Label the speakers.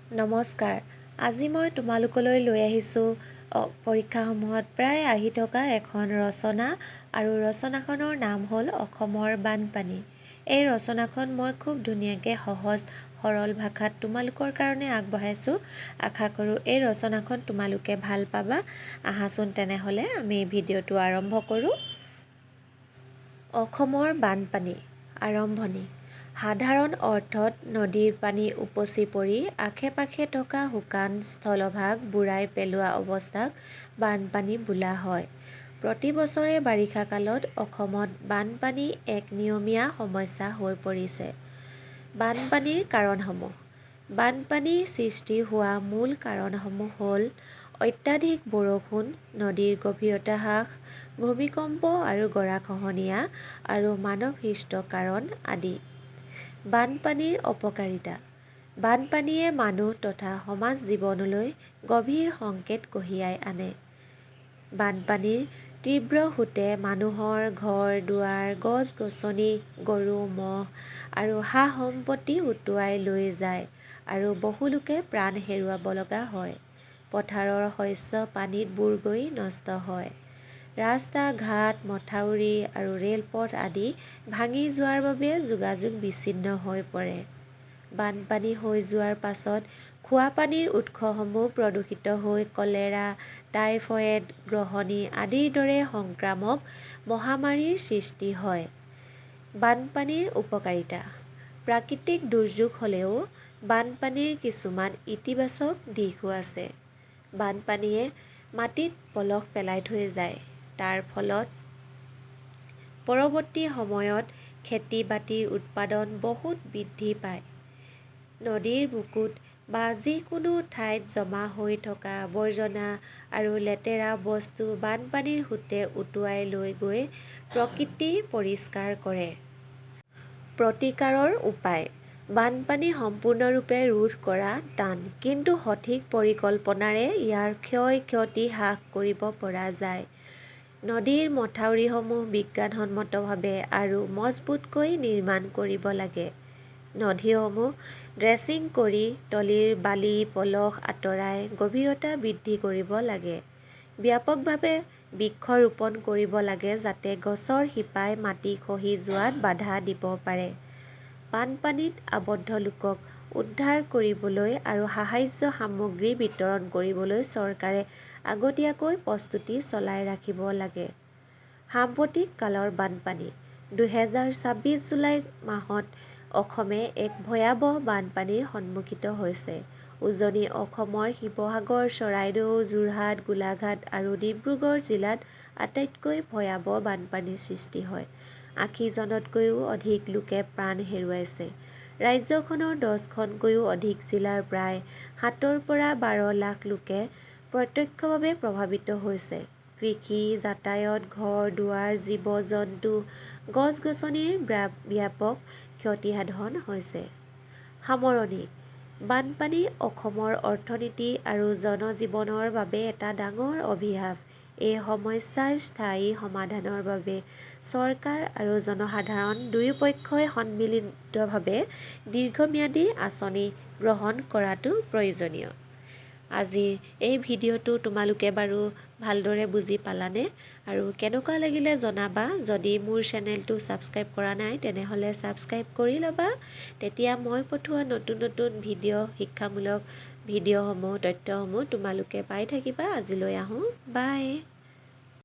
Speaker 1: নমস্কাৰ। আজি মই তোমালোকলৈ লৈ আহিছোঁ পৰীক্ষাসমূহত প্ৰায় আহি থকা এখন ৰচনা আৰু ৰচনাখনৰ নাম হ'ল অসমৰ বানপানী। এই ৰচনাখন মই খুব ধুনীয়াকৈ সহজ সৰল ভাষাত তোমালোকৰ কাৰণে আগবঢ়াইছোঁ। আশা কৰোঁ এই ৰচনাখন তোমালোকে ভাল পাবা। আহাচোন তেনেহ'লে আমি ভিডিঅ'টো আৰম্ভ কৰোঁ। অসমৰ বানপানী আৰম্ভণি। সাধাৰণ অৰ্থত নদীৰ পানী উপচি পৰি আশে-পাশে থকা শুকান স্থলভাগ বুৰাই পেলোৱা অৱস্থাক বানপানী বোলা হয়। প্ৰতি বছৰে বাৰিষা কালত অসমত বানপানী এক নিয়মীয়া সমস্যা হৈ পৰিছে। বানপানীৰ কাৰণসমূহ। বানপানী সৃষ্টি হোৱা মূল কাৰণসমূহ হ'ল অত্যাধিক বৰষুণ, নদীৰ গভীৰতা হ্ৰাস, ভূমিকম্প আৰু গৰাখহনীয়া আৰু মানৱসৃষ্ট কাৰণ আদি। বানপানীৰ অপকাৰিতা। বানপানীয়ে মানুহ তথা সমাজ জীৱনলৈ গভীৰ সংকট কঢ়িয়াই আনে। বানপানীৰ তীব্ৰ সোঁতে মানুহৰ ঘৰ-দুৱাৰ, গছ-গছনি, গৰু, ম'হ আৰু সা-সম্পত্তি উটুৱাই লৈ যায় আৰু বহু লোকে প্ৰাণ হেৰুৱাব লগা হয়। পথাৰৰ শস্য পানীত বুৰ গৈ নষ্ট হয়। ৰাস্তা-ঘাট, মথাউৰি আৰু ৰেলপথ আদি ভাঙি যোৱাৰ বাবে যোগাযোগ বিচ্ছিন্ন হৈ পৰে। বানপানী হৈ যোৱাৰ পাছত খোৱা পানীৰ উৎসসমূহ প্ৰদূষিত হৈ কলেৰা, টাইফয়েড, গ্ৰহণী আদিৰ দৰে সংক্ৰামক মহামাৰীৰ সৃষ্টি হয়। বানপানীৰ উপকাৰিতা। প্ৰাকৃতিক দুৰ্যোগ হ'লেও বানপানীৰ কিছুমান ইতিবাচক দিশো আছে। বানপানীয়ে মাটিত পলস পেলাই থৈ যায়। তাৰ ফলত পৰৱৰ্তী সময়ত খেতি-বাতিৰ উৎপাদন বহুত বৃদ্ধি পায়। নদীৰ বুকুত বা যিকোনো ঠাইত জমা হৈ থকা আৱৰ্জনা আৰু লেতেৰা বস্তু বানপানীৰ সোঁতে উটুৱাই লৈ গৈ প্ৰকৃতি পৰিষ্কাৰ কৰে। প্ৰতিকাৰৰ উপায়। বানপানী সম্পূৰ্ণৰূপে ৰোধ কৰা টান, কিন্তু সঠিক পৰিকল্পনাৰে ইয়াৰ ক্ষয়-ক্ষতি হ্ৰাস কৰিব পৰা যায়। নদীৰ মথাউৰিসমূহ বিজ্ঞানসন্মতভাৱে আৰু মজবুতকৈ নিৰ্মাণ কৰিব লাগে। নদীসমূহ ড্ৰেছিং কৰি তলিৰ বালি, পলস আঁতৰাই গভীৰতা বৃদ্ধি কৰিব লাগে। ব্যাপকভাৱে বৃক্ষ ৰোপণ কৰিব লাগে যাতে গছৰ শিপাই মাটি খহি যোৱাত বাধা দিব পাৰে। বানপানীত আবদ্ধ লোকক উদ্ধাৰ কৰিবলৈ আৰু সাহায্য সামগ্ৰী বিতৰণ কৰিবলৈ চৰকাৰে আগতীয়াকৈ প্ৰস্তুতি চলাই ৰাখিব লাগে। সাম্প্ৰতিক কালৰ বানপানী। 2026 জুলাই মাহত অসমে এক ভয়াৱহ বানপানীৰ সন্মুখীন হৈছে। উজনি অসমৰ শিৱসাগৰ, চৰাইদেউ, যোৰহাট, গোলাঘাট আৰু ডিব্ৰুগড় জিলাত আটাইতকৈ ভয়াৱহ বানপানীৰ সৃষ্টি হয়। ৮০জনতকৈও অধিক লোকে প্ৰাণ হেৰুৱাইছে। ৰাজ্যখনৰ 10খনতকৈও অধিক জিলাৰ প্ৰায় 7ৰ পৰা 12 লাখ লোকে প্ৰত্যক্ষভাৱে প্ৰভাৱিত হৈছে। কৃষি, যাতায়াত, ঘৰ-দুৱাৰ, জীৱ-জন্তু, গছ-গছনিৰ ব্যাপক ক্ষতিসাধন হৈছে। সামৰণি। বানপানী অসমৰ অৰ্থনীতি আৰু জনজীৱনৰ বাবে এটা ডাঙৰ অভিশাপ। এই সমস্যাৰ স্থায়ী সমাধানৰ বাবে চৰকাৰ আৰু জনসাধাৰণ দুয়োপক্ষই সন্মিলিতভাৱে দীৰ্ঘম্যাদী আঁচনি গ্ৰহণ কৰাটো প্ৰয়োজনীয়। আজিৰ এই ভিডিঅ'টো তোমালোকে বাৰু ভালদৰে বুজি পালানে? আৰু কেনেকুৱা লাগিলে জনাবা। যদি মোৰ চেনেলটো ছাবস্ক্ৰাইব কৰা নাই তেনেহ'লে ছাবস্ক্ৰাইব কৰি ল'বা। তেতিয়া মই পঠোৱা নতুন নতুন ভিডিঅ', শিক্ষামূলক ভিডিঅ'সমূহ, তথ্যসমূহ তোমালোকে পাই থাকিবা। আজিলৈ আহোঁ, বাই।